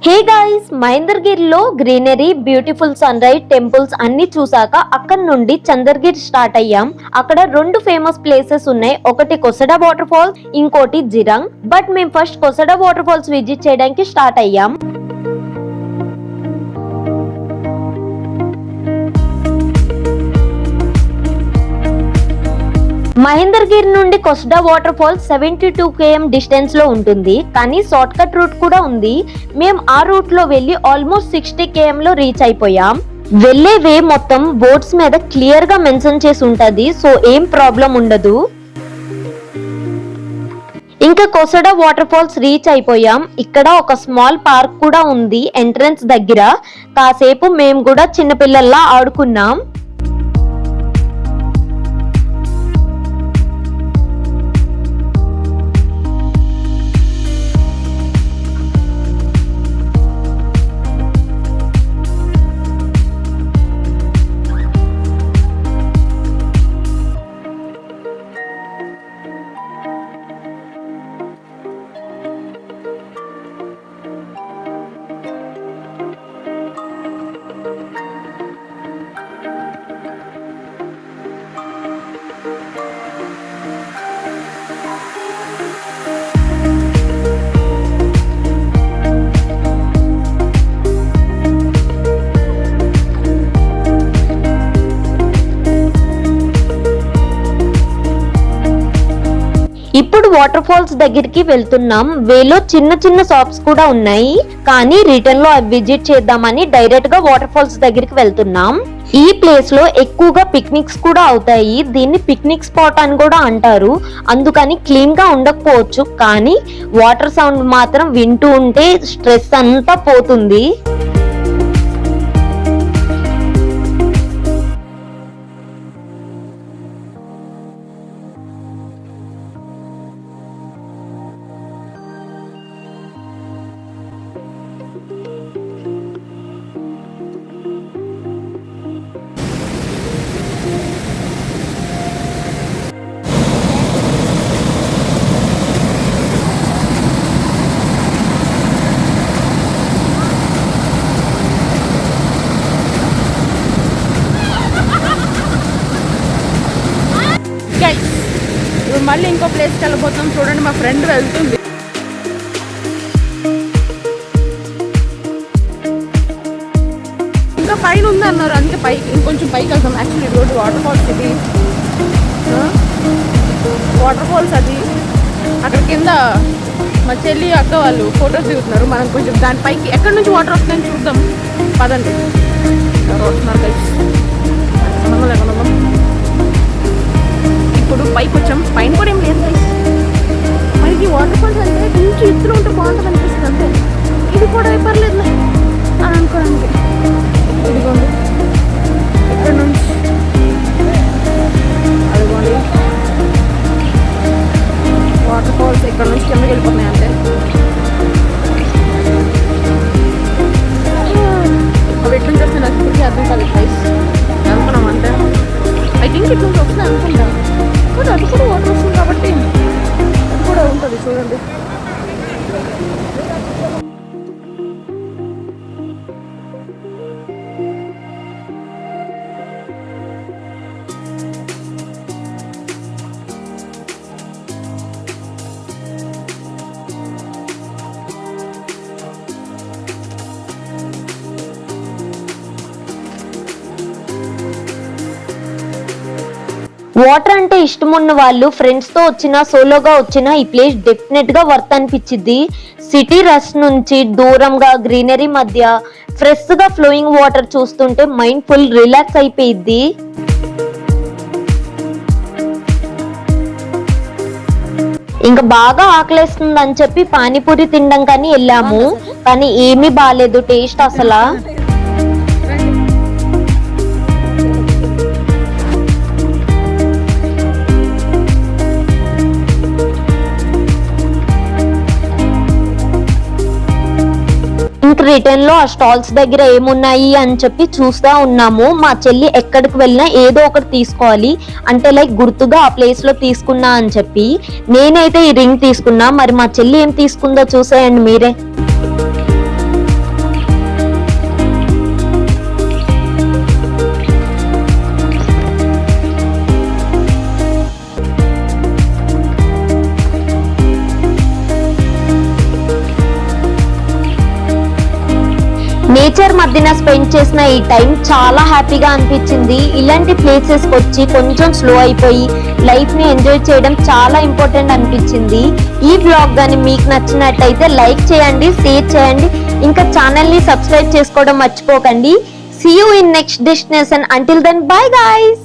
హే guys, మహేంద్రగిరిలో greenery, beautiful sunrise, temples అన్ని చూసాక అక్కడ నుండి చంద్రగిరి స్టార్ట్ అయ్యాం. అక్కడ రెండు ఫేమస్ ప్లేసెస్ ఉన్నాయి. ఒకటి కొసడా వాటర్ ఫాల్స్, ఇంకోటి జిరంగ్. బట్ మేము ఫస్ట్ కొసడా వాటర్ ఫాల్స్ విజిట్ చేయడానికి స్టార్ట్ అయ్యాం. మహేంద్రగిరి నుండి కొసడా వాటర్ ఫాల్స్ 72 km డిస్టెన్స్ లో ఉంటుంది. కానీ షార్ట్ కట్ రూట్ కూడా ఉంది. మేము ఆ రూట్ లో వెళ్ళి ఆల్మోస్ట్ 60 km లో రీచ్ అయిపోయాం. వెళ్లే వే మొత్తం బోర్డ్స్ మీద క్లియర్ గా మెన్షన్ చేసి ఉంటది, సో ఏం ప్రాబ్లం ఉండదు. ఇంకా కొసడా వాటర్ ఫాల్స్ రీచ్ అయిపోయాం. ఇక్కడ ఒక స్మాల్ పార్క్ కూడా ఉంది ఎంట్రన్స్ దగ్గర. కాసేపు మేము కూడా చిన్నపిల్లల్లా ఆడుకున్నాం. ఇప్పుడు వాటర్ ఫాల్స్ దగ్గరికి వెళ్తున్నాం. వేలో చిన్న చిన్న షాప్స్ కూడా ఉన్నాయి, కానీ రిటర్న్ లో విజిట్ చేద్దామని డైరెక్ట్ గా వాటర్ ఫాల్స్ దగ్గరికి వెళ్తున్నాం. ఈ ప్లేస్ లో ఎక్కువగా పిక్నిక్స్ కూడా అవుతాయి. దీన్ని పిక్నిక్ స్పాట్ అని కూడా అంటారు. అందుకని క్లీన్ గా ఉండకపోవచ్చు, కానీ వాటర్ సౌండ్ మాత్రం వింటూ ఉంటే స్ట్రెస్ అంతా పోతుంది. మళ్ళీ ఇంకో ప్లేస్కి వెళ్ళిపోతాం. చూడండి, మా ఫ్రెండ్ వెళ్తుంది. ఇంకా పైన ఉంది అన్నారు, అందుకే పైకి ఇంకొంచెం పైకి వెళ్తాం. యాక్చువల్లీ రోడ్డు వాటర్ ఫాల్స్, ఇది వాటర్ ఫాల్స్. అది అక్కడ కింద మా చెల్లి అక్క వాళ్ళు ఫొటోస్ దిగుతున్నారు. మనం కొంచెం దాని పైకి ఎక్కడి నుంచి వాటర్ వస్తుందని చూద్దాం. పదండి, వస్తున్నారు. ఇప్పుడు పైకి వచ్చాం. పైన కూడా ఏం లేదు. మనకి వాటర్ ఫాల్స్ అంటే కొంచెం ఎత్తులో ఉంటే బాగుంటుంది అనిపిస్తుంది అంతే. ఇది కూడా పర్లేదు అని అనుకోవడానికి. ఇదిగోండి, ఇక్కడ నుంచి అదిగోండి వాటర్ ఫాల్స్ ఇక్కడ నుంచి కిందకి వెళ్ళిపోతున్నాయి అంతే. అవి ఎట్లా చేస్తే నాకు ఇప్పటికీ అర్థం కాదు. ప్రైస్ అనుకున్నాం అంతే. ఐ థింక్ ఇట్లా వస్తుంది అనుకుంటా. బట్ అది కూడా వాటర్ వస్తుంది కాబట్టి అది కూడా ఉంటుంది. చూడండి, వాటర్ అంటే ఇష్టం ఉన్న వాళ్ళు ఫ్రెండ్స్ తో వచ్చినా సోలోగా వచ్చినా ఈ ప్లేస్ డెఫినెట్ గా వర్త్ అనిపించింది. సిటీ రష్ నుంచి దూరంగా గ్రీనరీ మధ్య ఫ్రెష్ గా ఫ్లోయింగ్ వాటర్ చూస్తుంటే మైండ్ ఫుల్ రిలాక్స్ అయిపోయింది. ఇంకా బాగా ఆకలేస్తుంది అని చెప్పి పానీపూరి తినడం కానీ వెళ్ళాము, కానీ ఏమీ బాలేదు టేస్ట్ అసలు. ఇంక రిటర్న్ లో ఆ స్టాల్స్ దగ్గర ఏమున్నాయి అని చెప్పి చూస్తా ఉన్నాము. మా చెల్లి ఎక్కడికి వెళ్ళినా ఏదో ఒకటి తీసుకోవాలి అంటే లైక్ గుర్తుగా ఆ ప్లేస్ లో తీసుకున్నా అని చెప్పి నేనైతే ఈ రింగ్ తీసుకున్నా. మరి మా చెల్లి ఏం తీసుకుందో చూసేయండి మీరే. నేచర్ మధ్యన స్పెండ్ చేసిన ఈ టైం చాలా హ్యాపీగా అనిపించింది. ఇలాంటి ప్లేసెస్ కి వచ్చి కొంచెం స్లో అయిపోయి లైఫ్ ని ఎంజాయ్ చేయడం చాలా ఇంపార్టెంట్ అనిపించింది. ఈ బ్లాగ్ గాని మీకు నచ్చినట్టయితే లైక్ చేయండి, షేర్ చేయండి, ఇంకా ఛానల్ ని సబ్స్క్రైబ్ చేసుకోవడం మర్చిపోకండి. See you in next destination. Until then, bye guys.